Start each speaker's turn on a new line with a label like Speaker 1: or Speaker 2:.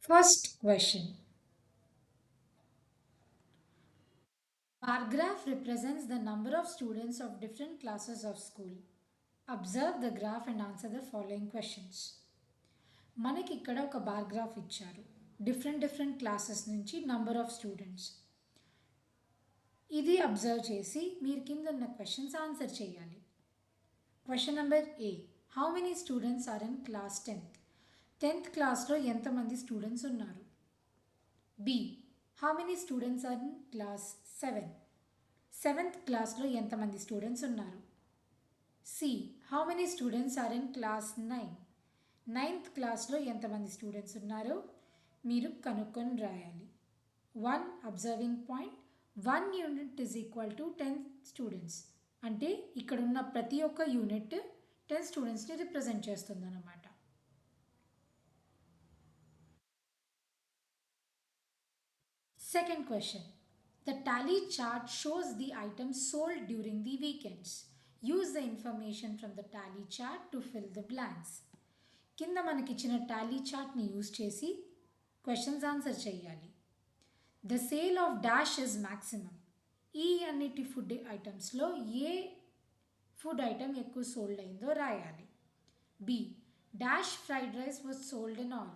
Speaker 1: First question. Bar graph represents the number of students of different classes of school. Observe the graph and answer the following questions. మనకి ఇక్కడ ఒక bar graph ఇచ్చారు. Different classes నుంచి number of students. ఇది observe చేసి మీరు కింద ఉన్న క్వశ్చన్స్ ఆన్సర్ చేయాలి. Question number A. How many students are in class 10th? 10th క్లాస్లో ఎంతమంది స్టూడెంట్స్ ఉన్నారు? B. How many students are in class 7? 7th క్లాస్లో ఎంతమంది స్టూడెంట్స్ ఉన్నారు? C. How many students are in class 9? 9th క్లాస్లో ఎంతమంది students ఉన్నారో మీరు కనుక్కొని రాయాలి. 1 observing point, 1 unit is equal to 10 students. అంటే ఇక్కడ ఉన్న ప్రతి ఒక్క యూనిట్ 10 స్టూడెంట్స్ని రిప్రజెంట్ చేస్తుంది అన్నమాట. Second question. The tally chart shows the items sold during the weekends. Use the information from the tally chart to fill the blanks. కింద మనకిచ్చిన టాలీ చార్ట్ని యూజ్ చేసి క్వశ్చన్స్ ఆన్సర్ చేయాలి. The sale of dash is maximum. ఈ అన్నిటి food ఐటమ్స్లో ఏ food item ఎక్కువ సోల్డ్ అయిందో రాయాలి. B. Dash fried rice was sold in all.